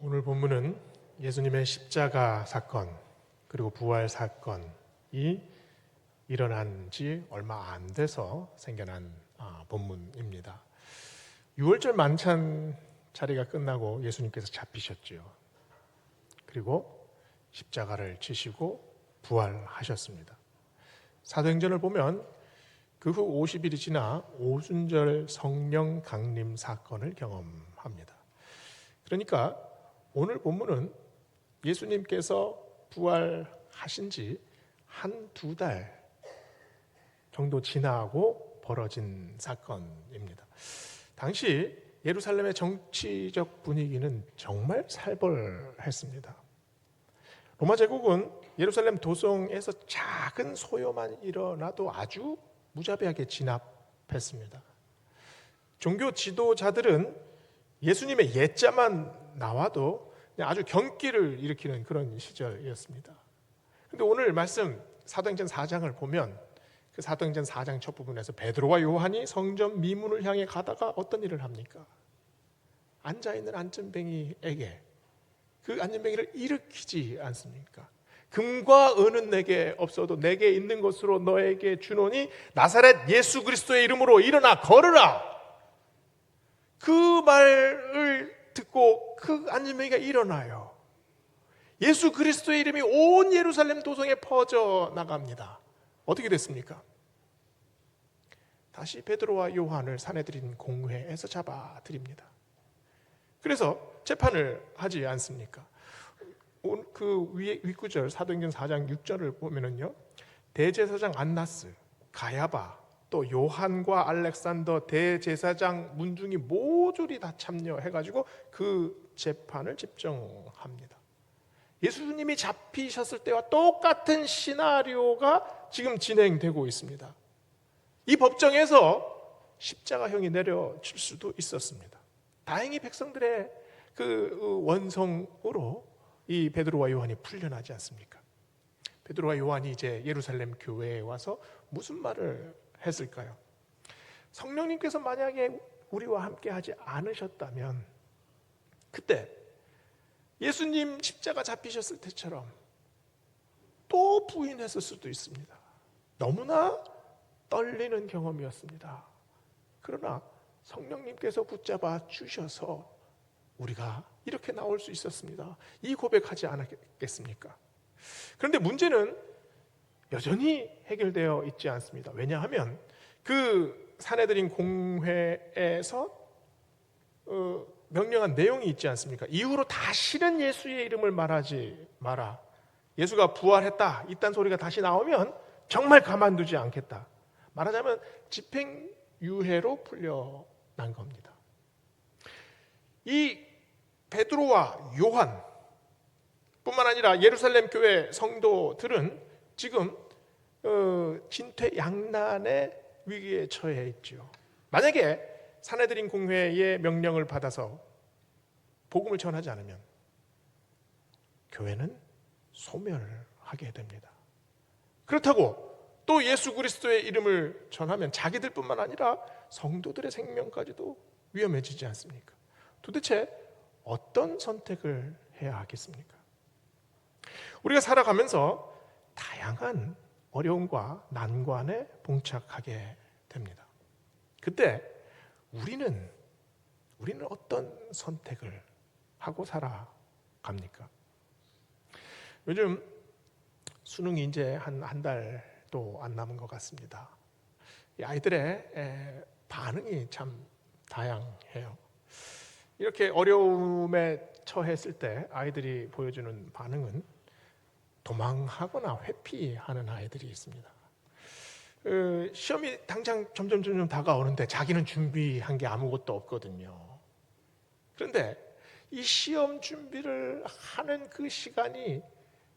오늘 본문은 예수님의 십자가 사건 그리고 부활 사건이 일어난 지 얼마 안 돼서 생겨난 본문입니다. 6월절 만찬 자리가 끝나고 예수님께서 잡히셨죠. 그리고 십자가를 지시고 부활하셨습니다. 사도행전을 보면 그 후 50일이 지나 오순절 성령 강림 사건을 경험합니다. 그러니까 오늘 본문은 예수님께서 부활하신 지 한두 달 정도 지나고 벌어진 사건입니다. 당시 예루살렘의 정치적 분위기는 정말 살벌했습니다. 로마 제국은 예루살렘 도성에서 작은 소요만 일어나도 아주 무자비하게 진압했습니다. 종교 지도자들은 예수님의 예자만 나와도 아주 경기를 일으키는 그런 시절이었습니다. 그런데 오늘 말씀 사도행전 4장을 보면 그 사도행전 4장 첫 부분에서 베드로와 요한이 성전 미문을 향해 가다가 어떤 일을 합니까? 앉아있는 안전뱅이에게 그 안전뱅이를 일으키지 않습니까? 금과 은은 내게 없어도 내게 있는 것으로 너에게 주노니 나사렛 예수 그리스도의 이름으로 일어나 걸으라. 그 말을 듣고 그 안전뱅이가 일어나요. 예수 그리스도의 이름이 온 예루살렘 도성에 퍼져 나갑니다. 어떻게 됐습니까? 다시 베드로와 요한을 사내들인 공회에서 잡아들입니다. 그래서 재판을 하지 않습니까? 그 윗구절 사도행전 4장 6절을 보면은요, 대제사장 안나스, 가야바, 또 요한과 알렉산더 대제사장 문중이 모조리 다 참여해가지고 그 재판을 집정합니다. 예수님이 잡히셨을 때와 똑같은 시나리오가 지금 진행되고 있습니다. 이 법정에서 십자가형이 내려질 수도 있었습니다. 다행히 백성들의 그 원성으로 이 베드로와 요한이 풀려나지 않습니까? 베드로와 요한이 이제 예루살렘 교회에 와서 무슨 말을 했을까요? 성령님께서 만약에 우리와 함께 하지 않으셨다면 그때 예수님 십자가 잡히셨을 때처럼 또 부인했을 수도 있습니다. 너무나 떨리는 경험이었습니다. 그러나 성령님께서 붙잡아 주셔서 우리가 이렇게 나올 수 있었습니다. 이 고백하지 않았겠습니까? 그런데 문제는 여전히 해결되어 있지 않습니다. 왜냐하면 그 사내들인 공회에서 명령한 내용이 있지 않습니까? 이후로 다시는 예수의 이름을 말하지 마라. 예수가 부활했다 이딴 소리가 다시 나오면 정말 가만두지 않겠다. 말하자면 집행유예로 풀려난 겁니다. 이 베드로와 요한 뿐만 아니라 예루살렘 교회 성도들은 지금 진퇴양난의 위기에 처해 있죠. 만약에 사내들인 공회의 명령을 받아서 복음을 전하지 않으면 교회는 소멸하게 됩니다. 그렇다고 또 예수 그리스도의 이름을 전하면 자기들뿐만 아니라 성도들의 생명까지도 위험해지지 않습니까? 도대체 어떤 선택을 해야 하겠습니까? 우리가 살아가면서 다양한 어려움과 난관에 봉착하게 됩니다. 그때 우리는 어떤 선택을 하고 살아갑니까? 요즘 수능이 이제 한 달도 안 남은 것 같습니다. 이 아이들의 반응이 참 다양해요. 이렇게 어려움에 처했을 때 아이들이 보여주는 반응은 도망하거나 회피하는 아이들이 있습니다. 시험이 당장 점점 다가오는데 자기는 준비한 게 아무것도 없거든요. 그런데 이 시험 준비를 하는 그 시간이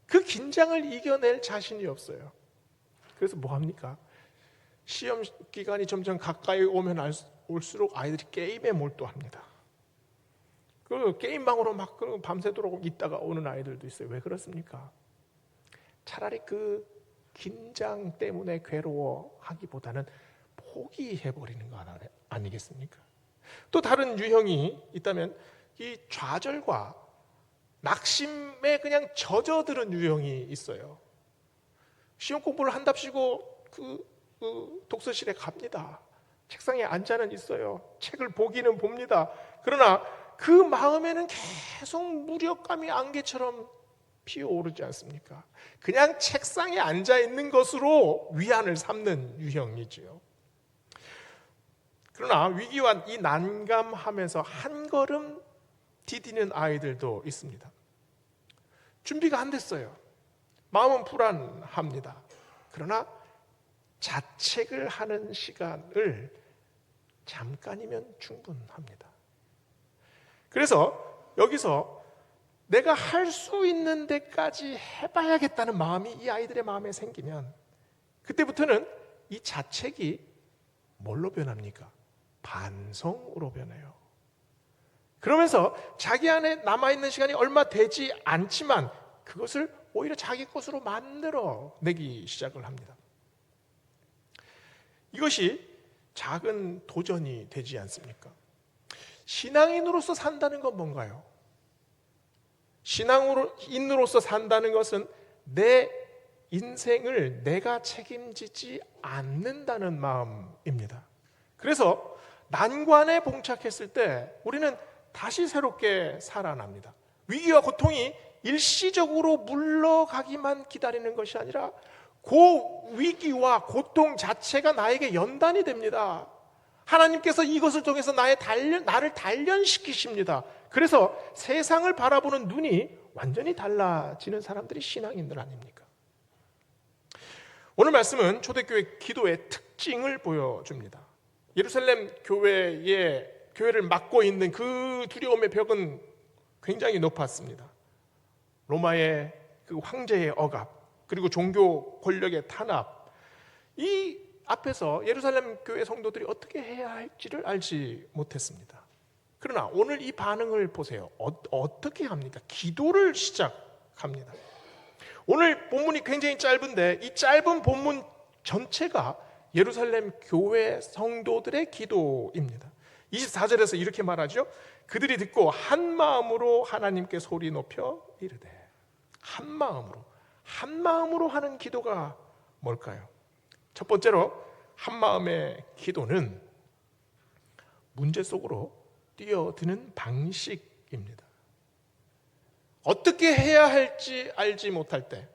그 긴장을 이겨낼 자신이 없어요. 그래서 뭐 합니까? 시험 기간이 점점 가까이 오면 올수록 아이들이 게임에 몰두합니다. 그 게임방으로 막 밤새도록 있다가 오는 아이들도 있어요. 왜 그렇습니까? 차라리 그 긴장 때문에 괴로워하기보다는 포기해버리는 거 아니겠습니까? 또 다른 유형이 있다면 이 좌절과 낙심에 그냥 젖어드는 유형이 있어요. 시험 공부를 한답시고 독서실에 갑니다. 책상에 앉아는 있어요. 책을 보기는 봅니다. 그러나 그 마음에는 계속 무력감이 안개처럼 피어오르지 않습니까? 그냥 책상에 앉아 있는 것으로 위안을 삼는 유형이지요. 그러나 위기와 이 난감함에서 한 걸음 디디는 아이들도 있습니다. 준비가 안 됐어요. 마음은 불안합니다. 그러나 자책을 하는 시간을 잠깐이면 충분합니다. 그래서 여기서 내가 할 수 있는 데까지 해봐야겠다는 마음이 이 아이들의 마음에 생기면 그때부터는 이 자책이 뭘로 변합니까? 반성으로 변해요. 그러면서 자기 안에 남아있는 시간이 얼마 되지 않지만 그것을 오히려 자기 것으로 만들어내기 시작을 합니다. 이것이 작은 도전이 되지 않습니까? 신앙인으로서 산다는 건 뭔가요? 신앙인으로서 산다는 것은 내 인생을 내가 책임지지 않는다는 마음입니다. 그래서 난관에 봉착했을 때 우리는 다시 새롭게 살아납니다. 위기와 고통이 일시적으로 물러가기만 기다리는 것이 아니라 그 위기와 고통 자체가 나에게 연단이 됩니다. 하나님께서 이것을 통해서 나를 단련시키십니다. 그래서 세상을 바라보는 눈이 완전히 달라지는 사람들이 신앙인들 아닙니까? 오늘 말씀은 초대교회 기도의 특징을 보여줍니다. 예루살렘 교회를 막고 있는 그 두려움의 벽은 굉장히 높았습니다. 로마의 그 황제의 억압, 그리고 종교 권력의 탄압, 이 앞에서 예루살렘 교회 성도들이 어떻게 해야 할지를 알지 못했습니다. 그러나 오늘 이 반응을 보세요. 어떻게 합니까? 기도를 시작합니다. 오늘 본문이 굉장히 짧은데 이 짧은 본문 전체가 예루살렘 교회 성도들의 기도입니다. 24절에서 이렇게 말하죠. 그들이 듣고 한 마음으로 하나님께 소리 높여 이르되. 한 마음으로 하는 기도가 뭘까요? 첫 번째로 한 마음의 기도는 문제 속으로 뛰어드는 방식입니다. 어떻게 해야 할지 알지 못할 때,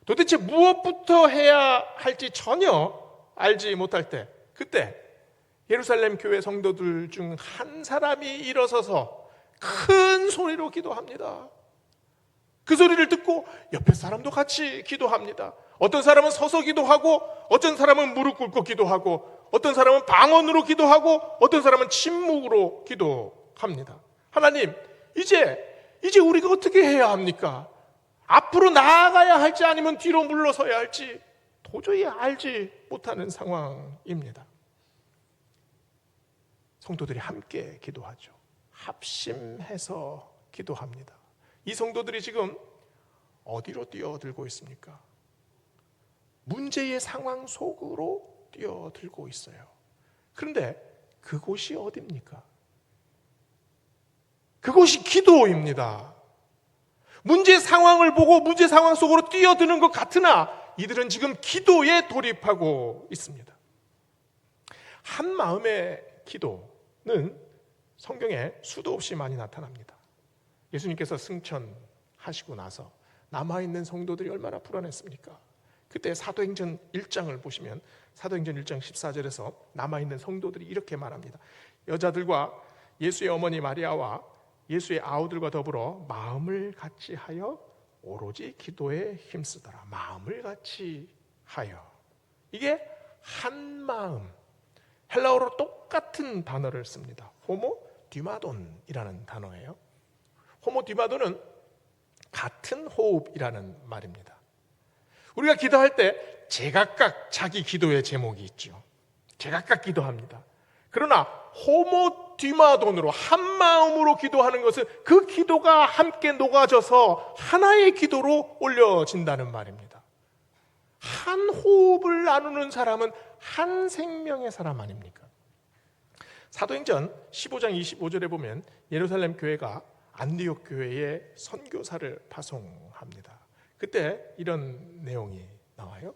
도대체 무엇부터 해야 할지 전혀 알지 못할 때, 그때 예루살렘 교회 성도들 중 한 사람이 일어서서 큰 소리로 기도합니다. 그 소리를 듣고 옆에 사람도 같이 기도합니다. 어떤 사람은 서서 기도하고, 어떤 사람은 무릎 꿇고 기도하고, 어떤 사람은 방언으로 기도하고, 어떤 사람은 침묵으로 기도합니다. 하나님, 이제 우리가 어떻게 해야 합니까? 앞으로 나아가야 할지 아니면 뒤로 물러서야 할지 도저히 알지 못하는 상황입니다. 성도들이 함께 기도하죠. 합심해서 기도합니다. 이 성도들이 지금 어디로 뛰어들고 있습니까? 문제의 상황 속으로 뛰어들고 있어요. 그런데 그곳이 어디입니까? 그곳이 기도입니다. 문제 상황을 보고 문제 상황 속으로 뛰어드는 것 같으나 이들은 지금 기도에 돌입하고 있습니다. 한 마음의 기도는 성경에 수도 없이 많이 나타납니다. 예수님께서 승천하시고 나서 남아있는 성도들이 얼마나 불안했습니까? 그때 사도행전 1장을 보시면 사도행전 1장 14절에서 남아있는 성도들이 이렇게 말합니다. 여자들과 예수의 어머니 마리아와 예수의 아우들과 더불어 마음을 같이 하여 오로지 기도에 힘쓰더라. 마음을 같이 하여. 이게 한 마음. 헬라어로 똑같은 단어를 씁니다. 호모 디마돈이라는 단어예요. 호모 디마돈은 같은 호흡이라는 말입니다. 우리가 기도할 때 제각각 자기 기도의 제목이 있죠. 제각각 기도합니다. 그러나 호모 디마돈으로 한 마음으로 기도하는 것은 그 기도가 함께 녹아져서 하나의 기도로 올려진다는 말입니다. 한 호흡을 나누는 사람은 한 생명의 사람 아닙니까? 사도행전 15장 25절에 보면 예루살렘 교회가 안디옥 교회에 선교사를 파송합니다. 그때 이런 내용이 나와요.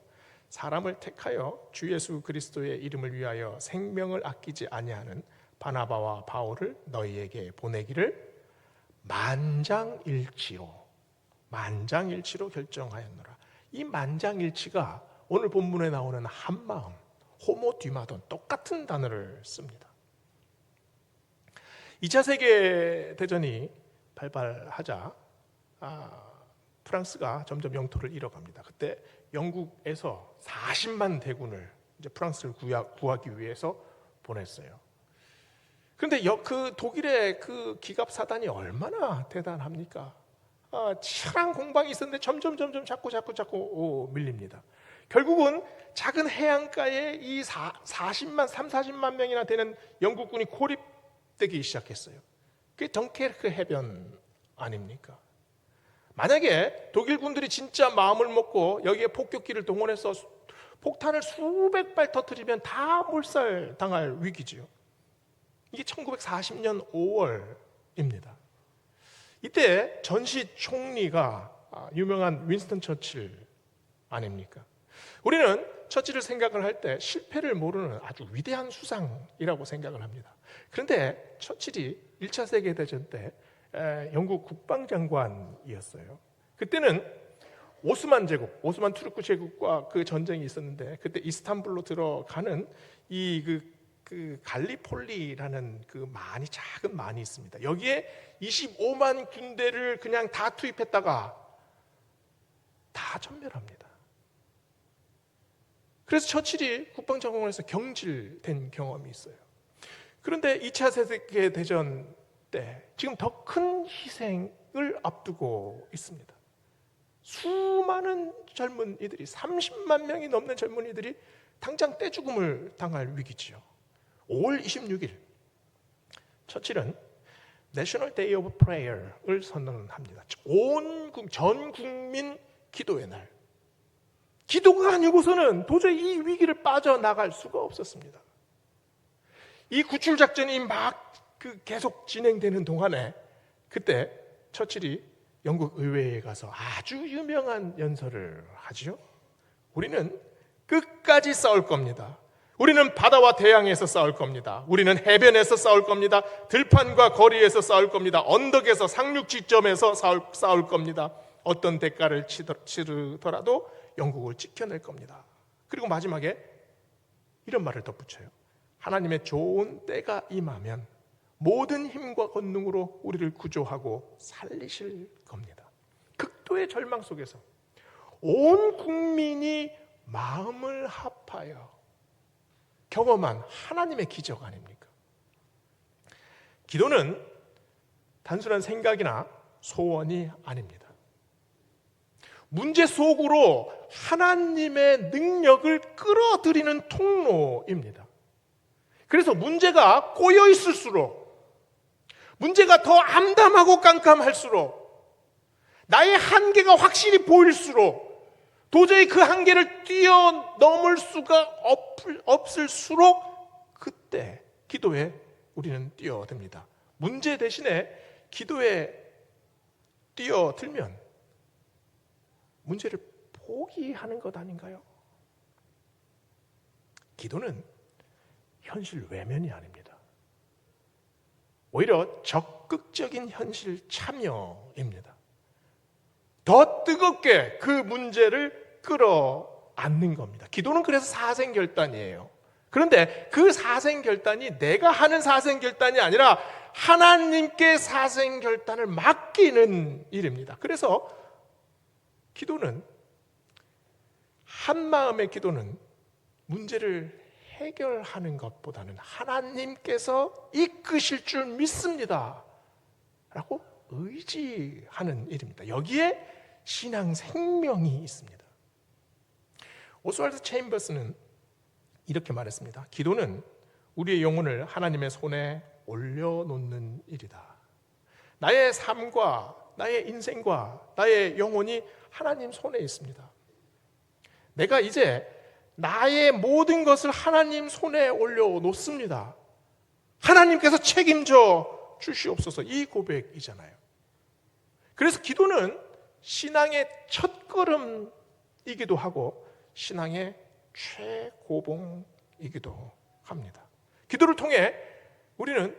사람을 택하여 주 예수 그리스도의 이름을 위하여 생명을 아끼지 아니하는 바나바와 바울을 너희에게 보내기를 만장일치로 결정하였노라. 이 만장일치가 오늘 본문에 나오는 한마음, 호모듀마돈, 똑같은 단어를 씁니다. 2차 세계대전이 발발하자 프랑스가 점점 영토를 잃어갑니다. 그때 영국에서 40만 대군을 이제 프랑스를 구하기 위해서 보냈어요. 그런데 그 독일의 그 기갑사단이 얼마나 대단합니까? 치열한 공방이 있었는데 점점 자꾸 밀립니다. 결국은 작은 해안가에 이 40만 명이나 되는 영국군이 고립되기 시작했어요. 그게 덩케르크 해변 아닙니까? 만약에 독일 군들이 진짜 마음을 먹고 여기에 폭격기를 동원해서 폭탄을 수백 발 터뜨리면 다 몰살당할 위기지요. 이게 1940년 5월입니다. 이때 전시 총리가 유명한 윈스턴 처칠 아닙니까? 우리는 처칠을 생각을 할 때 실패를 모르는 아주 위대한 수상이라고 생각을 합니다. 그런데 처칠이 1차 세계대전 때 영국 국방장관이었어요. 그때는 오스만 투르크 제국과 그 전쟁이 있었는데 그때 이스탄불로 들어가는 그 갈리폴리라는 그 작은 만이 있습니다. 여기에 25만 군대를 그냥 다 투입했다가 다 전멸합니다. 그래서 처칠이 국방장관에서 경질된 경험이 있어요. 그런데 2차 세계대전 때 지금 더 큰 희생을 앞두고 있습니다. 수많은 젊은이들이 30만 명이 넘는 젊은이들이 당장 떼죽음을 당할 위기지요. 5월 26일 처칠은 National Day of Prayer을 선언합니다. 전 국민 기도의 날. 기도가 아니고서는 도저히 이 위기를 빠져나갈 수가 없었습니다. 이 구출 작전이 계속 진행되는 동안에 그때 처칠이 영국 의회에 가서 아주 유명한 연설을 하지요. 우리는 끝까지 싸울 겁니다. 우리는 바다와 대양에서 싸울 겁니다. 우리는 해변에서 싸울 겁니다. 들판과 거리에서 싸울 겁니다. 언덕에서 상륙 지점에서 싸울 겁니다. 어떤 대가를 치르더라도 영국을 지켜낼 겁니다. 그리고 마지막에 이런 말을 덧붙여요. 하나님의 좋은 때가 임하면 모든 힘과 권능으로 우리를 구조하고 살리실 겁니다. 극도의 절망 속에서 온 국민이 마음을 합하여 경험한 하나님의 기적 아닙니까? 기도는 단순한 생각이나 소원이 아닙니다. 문제 속으로 하나님의 능력을 끌어들이는 통로입니다. 그래서 문제가 꼬여 있을수록, 문제가 더 암담하고 깜깜할수록, 나의 한계가 확실히 보일수록, 도저히 그 한계를 뛰어넘을 수가 없을수록 그때 기도에 우리는 뛰어듭니다. 문제 대신에 기도에 뛰어들면 문제를 포기하는 것 아닌가요? 기도는 현실 외면이 아닙니다. 오히려 적극적인 현실 참여입니다. 더 뜨겁게 그 문제를 끌어안는 겁니다. 기도는 그래서 사생결단이에요. 그런데 그 사생결단이 내가 하는 사생결단이 아니라 하나님께 사생결단을 맡기는 일입니다. 그래서 기도는, 한마음의 기도는 문제를 해결하는 것보다는 하나님께서 이끄실 줄 믿습니다 라고 의지하는 일입니다. 여기에 신앙 생명이 있습니다. 오스왈드 체인버스는 이렇게 말했습니다. 기도는 우리의 영혼을 하나님의 손에 올려놓는 일이다. 나의 삶과 나의 인생과 나의 영혼이 하나님 손에 있습니다. 내가 이제 나의 모든 것을 하나님 손에 올려놓습니다. 하나님께서 책임져 주시옵소서, 이 고백이잖아요. 그래서 기도는 신앙의 첫걸음이기도 하고 신앙의 최고봉이기도 합니다. 기도를 통해 우리는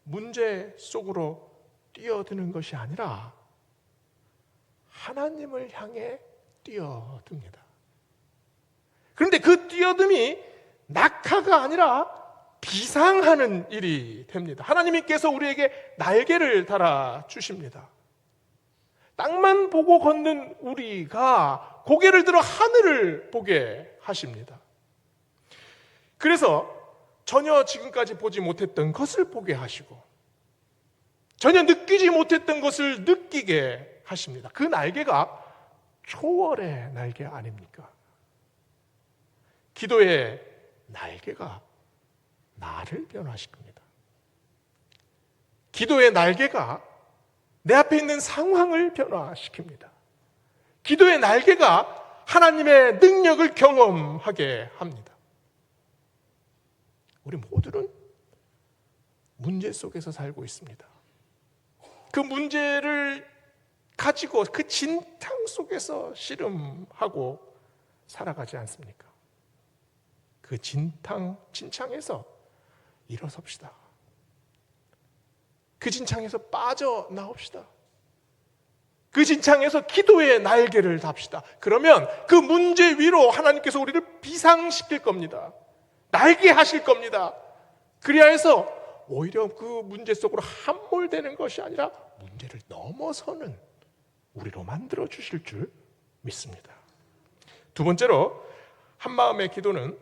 문제 속으로 뛰어드는 것이 아니라 하나님을 향해 뛰어듭니다. 그런데 그 뛰어듦이 낙하가 아니라 비상하는 일이 됩니다. 하나님께서 우리에게 날개를 달아 주십니다. 땅만 보고 걷는 우리가 고개를 들어 하늘을 보게 하십니다. 그래서 전혀 지금까지 보지 못했던 것을 보게 하시고 전혀 느끼지 못했던 것을 느끼게 하십니다. 그 날개가 초월의 날개 아닙니까? 기도의 날개가 나를 변화시킵니다. 기도의 날개가 내 앞에 있는 상황을 변화시킵니다. 기도의 날개가 하나님의 능력을 경험하게 합니다. 우리 모두는 문제 속에서 살고 있습니다. 그 문제를 가지고 그 진탕 속에서 씨름하고 살아가지 않습니까? 그 진창에서 일어섭시다. 그 진창에서 빠져나옵시다. 그 진창에서 기도의 날개를 답시다. 그러면 그 문제 위로 하나님께서 우리를 비상시킬 겁니다. 날개 하실 겁니다. 그리하여서 오히려 그 문제 속으로 함몰되는 것이 아니라 문제를 넘어서는 우리로 만들어 주실 줄 믿습니다. 두 번째로 한마음의 기도는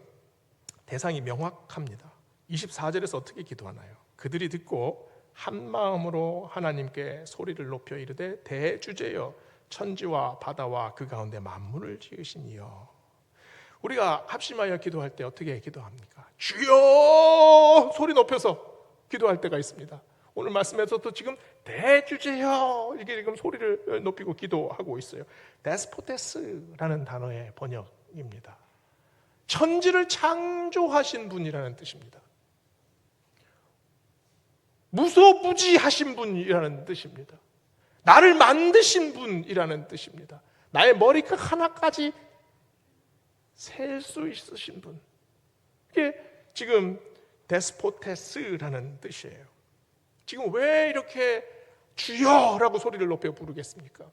대상이 명확합니다. 24절에서 어떻게 기도하나요? 그들이 듣고 한마음으로 하나님께 소리를 높여 이르되 대주제여 천지와 바다와 그 가운데 만물을 지으신 이여. 우리가 합심하여 기도할 때 어떻게 기도합니까? 주여 소리 높여서 기도할 때가 있습니다. 오늘 말씀에서도 지금 대주제여 이렇게 지금 소리를 높이고 기도하고 있어요. 데스포테스라는 단어의 번역입니다. 천지를 창조하신 분이라는 뜻입니다. 무소부지하신 분이라는 뜻입니다. 나를 만드신 분이라는 뜻입니다. 나의 머리카락 하나까지 셀 수 있으신 분. 이게 지금 데스포테스라는 뜻이에요. 지금 왜 이렇게 주여라고 소리를 높여 부르겠습니까?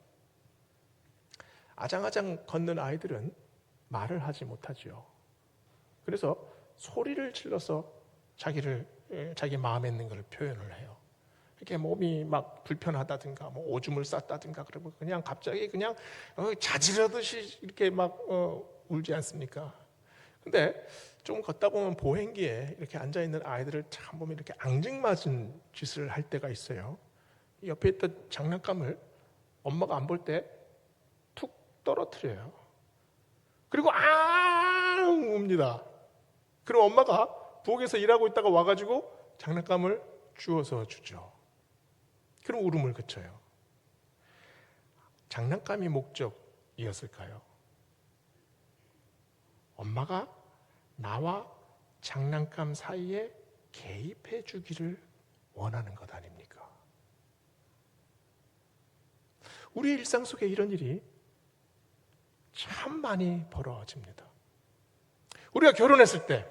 아장아장 걷는 아이들은 말을 하지 못하죠. 그래서 소리를 질러서 자기 마음에 있는 것을 표현을 해요. 이렇게 몸이 막 불편하다든가 뭐 오줌을 쌌다든가 그러면 그냥 갑자기 그냥 자지러듯이 이렇게 막 울지 않습니까? 근데 좀 걷다 보면 보행기에 이렇게 앉아 있는 아이들을 참 보면 이렇게 앙증맞은 짓을 할 때가 있어요. 옆에 있던 장난감을 엄마가 안 볼 때 툭 떨어뜨려요. 그리고 앙 웁니다. 그럼 엄마가 부엌에서 일하고 있다가 와가지고 장난감을 주워서 주죠. 그럼 울음을 그쳐요. 장난감이 목적이었을까요? 엄마가 나와 장난감 사이에 개입해 주기를 원하는 것 아닙니까? 우리의 일상 속에 이런 일이 참 많이 벌어집니다. 우리가 결혼했을 때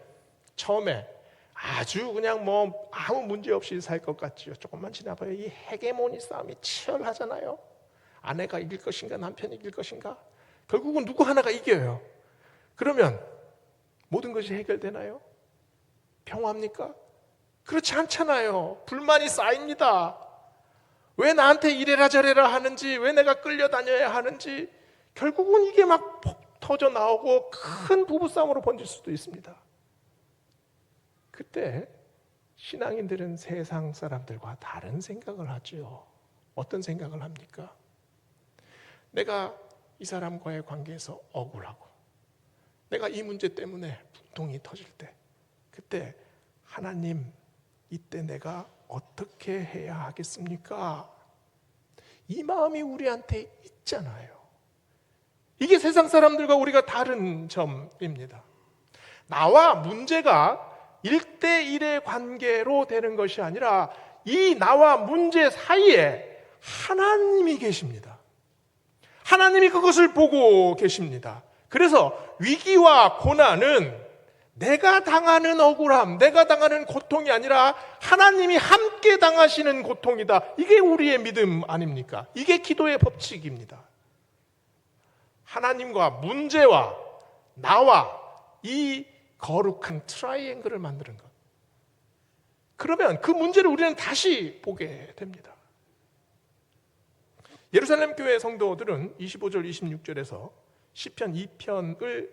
처음에 아주 그냥 뭐 아무 문제 없이 살 것 같지요. 조금만 지나봐요. 이 헤게모니 싸움이 치열하잖아요. 아내가 이길 것인가 남편이 이길 것인가. 결국은 누구 하나가 이겨요. 그러면 모든 것이 해결되나요? 평화입니까? 그렇지 않잖아요. 불만이 쌓입니다. 왜 나한테 이래라 저래라 하는지, 왜 내가 끌려다녀야 하는지, 결국은 이게 막 폭 터져 나오고 큰 부부싸움으로 번질 수도 있습니다. 그때 신앙인들은 세상 사람들과 다른 생각을 하죠. 어떤 생각을 합니까? 내가 이 사람과의 관계에서 억울하고 내가 이 문제 때문에 분통이 터질 때 그때 하나님 이때 내가 어떻게 해야 하겠습니까? 이 마음이 우리한테 있잖아요. 이게 세상 사람들과 우리가 다른 점입니다. 나와 문제가 1대1의 관계로 되는 것이 아니라 이 나와 문제 사이에 하나님이 계십니다. 하나님이 그것을 보고 계십니다. 그래서 위기와 고난은 내가 당하는 억울함, 내가 당하는 고통이 아니라 하나님이 함께 당하시는 고통이다. 이게 우리의 믿음 아닙니까? 이게 기도의 법칙입니다. 하나님과 문제와 나와 이 거룩한 트라이앵글을 만드는 것. 그러면 그 문제를 우리는 다시 보게 됩니다. 예루살렘 교회 성도들은 25절 26절에서 시편 2편을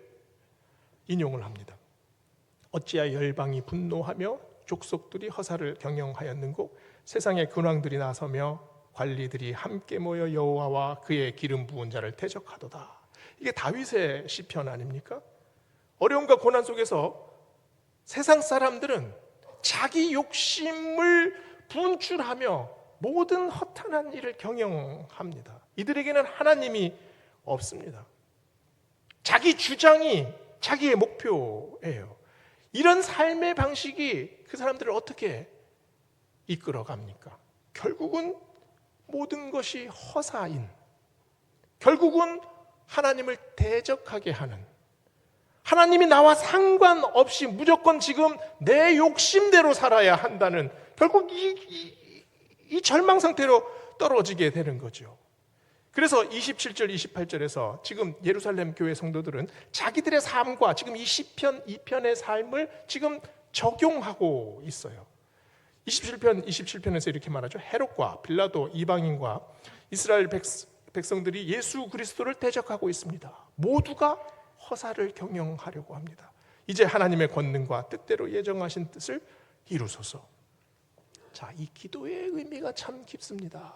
인용을 합니다. 어찌하여 열방이 분노하며 족속들이 허사를 경영하였는고 세상의 근왕들이 나서며 관리들이 함께 모여 여호와와 그의 기름 부은 자를 대적하도다. 이게 다윗의 시편 아닙니까? 어려움과 고난 속에서 세상 사람들은 자기 욕심을 분출하며 모든 허탄한 일을 경영합니다. 이들에게는 하나님이 없습니다. 자기 주장이 자기의 목표예요. 이런 삶의 방식이 그 사람들을 어떻게 이끌어갑니까? 결국은 모든 것이 허사인, 결국은 하나님을 대적하게 하는, 하나님이 나와 상관없이 무조건 지금 내 욕심대로 살아야 한다는, 결국 이 절망 상태로 떨어지게 되는 거죠. 그래서 27절 28절에서 지금 예루살렘 교회 성도들은 자기들의 삶과 지금 이 시편 2편의 삶을 지금 적용하고 있어요. 27편에서 이렇게 말하죠. 헤롯과 빌라도 이방인과 이스라엘 백성들이 예수 그리스도를 대적하고 있습니다. 모두가 허사를 경영하려고 합니다. 이제 하나님의 권능과 뜻대로 예정하신 뜻을 이루소서. 자, 이 기도의 의미가 참 깊습니다.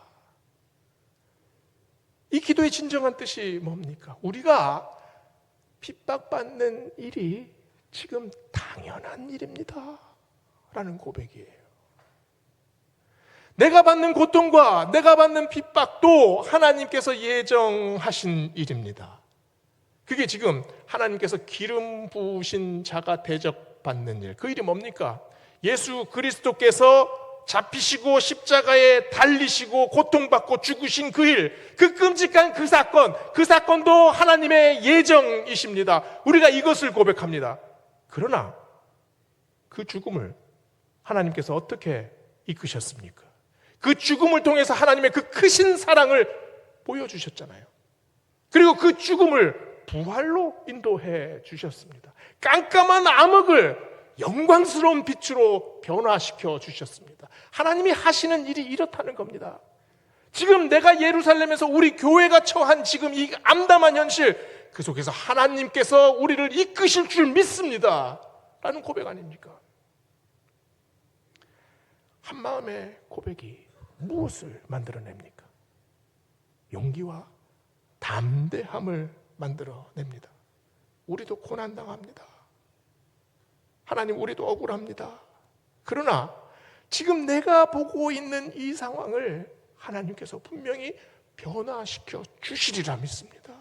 이 기도의 진정한 뜻이 뭡니까? 우리가 핍박받는 일이 지금 당연한 일입니다 라는 고백이에요. 내가 받는 고통과 내가 받는 핍박도 하나님께서 예정하신 일입니다. 그게 지금 하나님께서 기름 부으신 자가 대접받는 일, 그 일이 뭡니까? 예수 그리스도께서 잡히시고 십자가에 달리시고 고통받고 죽으신 그 일, 그 끔찍한 그 사건도 하나님의 예정이십니다. 우리가 이것을 고백합니다. 그러나 그 죽음을 하나님께서 어떻게 이끄셨습니까? 그 죽음을 통해서 하나님의 그 크신 사랑을 보여주셨잖아요. 그리고 그 죽음을 부활로 인도해 주셨습니다. 깜깜한 암흑을 영광스러운 빛으로 변화시켜 주셨습니다. 하나님이 하시는 일이 이렇다는 겁니다. 지금 내가 예루살렘에서 우리 교회가 처한 지금 이 암담한 현실, 그 속에서 하나님께서 우리를 이끄실 줄 믿습니다 라는 고백 아닙니까? 한마음의 고백이 무엇을 만들어냅니까? 용기와 담대함을 만들어냅니다. 우리도 고난당합니다. 하나님, 우리도 억울합니다. 그러나 지금 내가 보고 있는 이 상황을 하나님께서 분명히 변화시켜 주시리라 믿습니다.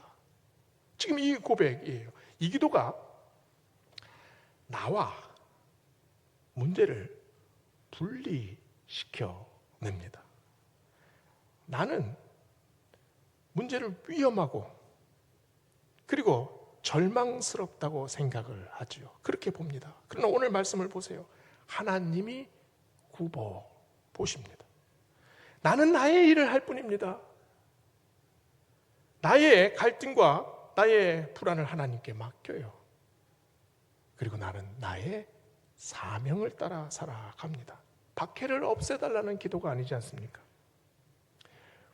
지금 이 고백이에요. 이 기도가 나와 문제를 분리시켜 냅니다. 나는 문제를 위험하고 그리고 절망스럽다고 생각을 하죠. 그렇게 봅니다. 그러나 오늘 말씀을 보세요. 하나님이 굽어 보십니다. 나는 나의 일을 할 뿐입니다. 나의 갈등과 나의 불안을 하나님께 맡겨요. 그리고 나는 나의 사명을 따라 살아갑니다. 박해를 없애달라는 기도가 아니지 않습니까?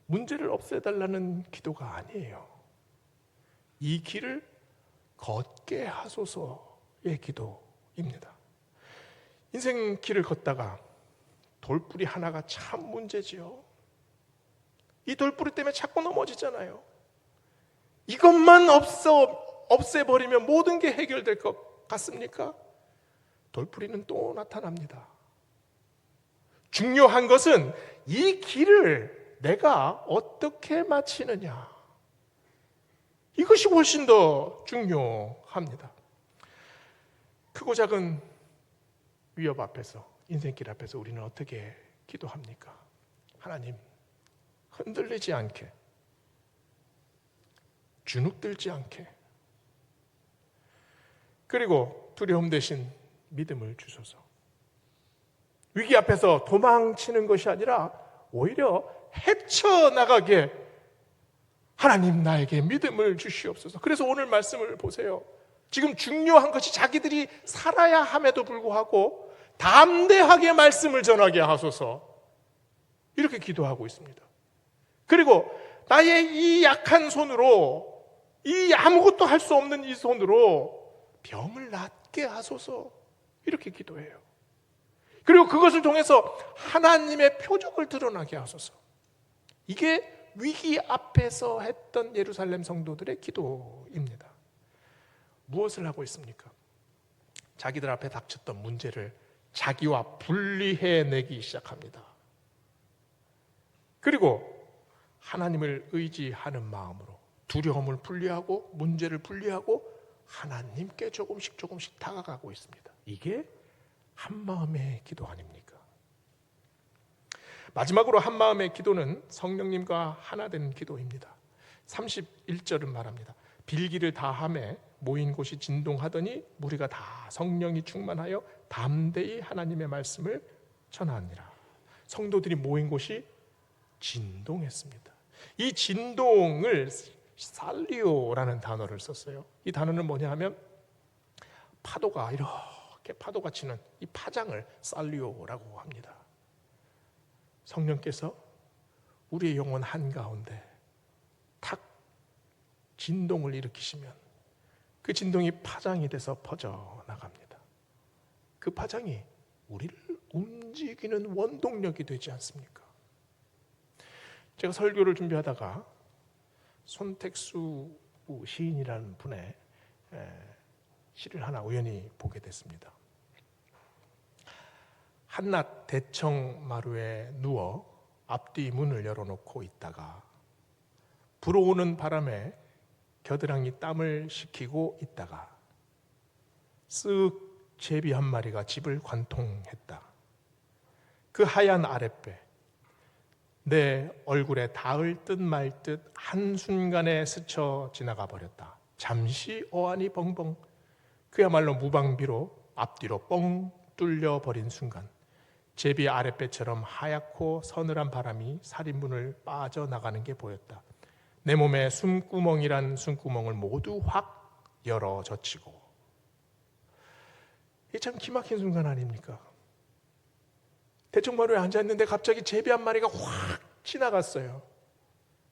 문제를 없애달라는 기도가 아니에요. 이 길을 걷게 하소서의 기도입니다. 인생 길을 걷다가 돌뿌리 하나가 참 문제지요. 이 돌뿌리 때문에 자꾸 넘어지잖아요. 이것만 없애버리면 모든 게 해결될 것 같습니까? 돌뿌리는 또 나타납니다. 중요한 것은 이 길을 내가 어떻게 마치느냐, 이것이 훨씬 더 중요합니다. 크고 작은 위협 앞에서, 인생길 앞에서 우리는 어떻게 기도합니까? 하나님, 흔들리지 않게, 주눅들지 않게, 그리고 두려움 대신 믿음을 주소서. 위기 앞에서 도망치는 것이 아니라 오히려 헤쳐나가게 하나님 나에게 믿음을 주시옵소서. 그래서 오늘 말씀을 보세요. 지금 중요한 것이 자기들이 살아야 함에도 불구하고 담대하게 말씀을 전하게 하소서, 이렇게 기도하고 있습니다. 그리고 나의 이 약한 손으로, 이 아무것도 할 수 없는 이 손으로 병을 낫게 하소서, 이렇게 기도해요. 그리고 그것을 통해서 하나님의 표적을 드러나게 하소서. 이게 위기 앞에서 했던 예루살렘 성도들의 기도입니다. 무엇을 하고 있습니까? 자기들 앞에 닥쳤던 문제를 자기와 분리해내기 시작합니다. 그리고 하나님을 의지하는 마음으로 두려움을 분리하고 문제를 분리하고 하나님께 조금씩 다가가고 있습니다. 이게 한마음의 기도 아닙니까? 마지막으로 한마음의 기도는 성령님과 하나 된 기도입니다. 31절은 말합니다. 빌기를 다하매 모인 곳이 진동하더니 무리가 다 성령이 충만하여 담대히 하나님의 말씀을 전하니라. 성도들이 모인 곳이 진동했습니다. 이 진동을 살리오라는 단어를 썼어요. 이 단어는 뭐냐 하면 파도가 이렇게 파도가 치는 이 파장을 살리오라고 합니다. 성령께서 우리의 영혼 한가운데 탁 진동을 일으키시면 그 진동이 파장이 돼서 퍼져나갑니다. 그 파장이 우리를 움직이는 원동력이 되지 않습니까? 제가 설교를 준비하다가 손택수 시인이라는 분의 시를 하나 우연히 보게 됐습니다. 한낮 대청마루에 누워 앞뒤 문을 열어놓고 있다가 불어오는 바람에 겨드랑이 땀을 식히고 있다가 쓱 제비 한 마리가 집을 관통했다. 그 하얀 아랫배 내 얼굴에 닿을 듯 말 듯 한순간에 스쳐 지나가 버렸다. 잠시 어안이 벙벙, 그야말로 무방비로 앞뒤로 뻥 뚫려 버린 순간 제비 아랫배처럼 하얗고 서늘한 바람이 살인문을 빠져나가는 게 보였다. 내 몸에 숨구멍이란 숨구멍을 모두 확 열어 젖히고. 이게 참 기막힌 순간 아닙니까? 대청마루에 앉아있는데 갑자기 제비 한 마리가 확 지나갔어요.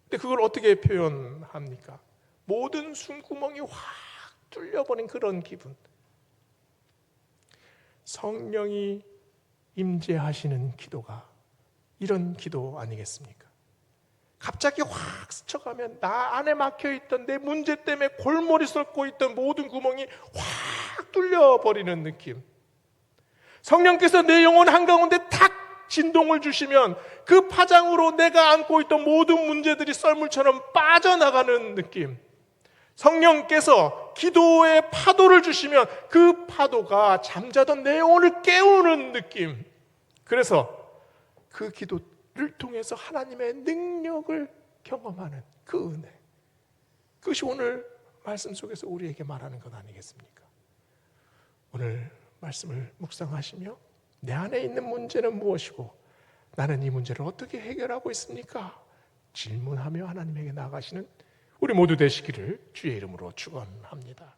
근데 그걸 어떻게 표현합니까? 모든 숨구멍이 확 뚫려버린 그런 기분. 성령이 임재하시는 기도가 이런 기도 아니겠습니까? 갑자기 확 스쳐가면 나 안에 막혀있던 내 문제 때문에 골머리 썩고 있던 모든 구멍이 확 뚫려버리는 느낌. 성령께서 내 영혼 한가운데 탁 진동을 주시면 그 파장으로 내가 안고 있던 모든 문제들이 썰물처럼 빠져나가는 느낌. 성령께서 기도의 파도를 주시면 그 파도가 잠자던 내 영혼을 깨우는 느낌. 그래서 그 기도를 통해서 하나님의 능력을 경험하는 그 은혜. 그것이 오늘 말씀 속에서 우리에게 말하는 것 아니겠습니까? 오늘 말씀을 묵상하시며 내 안에 있는 문제는 무엇이고 나는 이 문제를 어떻게 해결하고 있습니까? 질문하며 하나님에게 나아가시는 우리 모두 되시기를 주의 이름으로 축원합니다.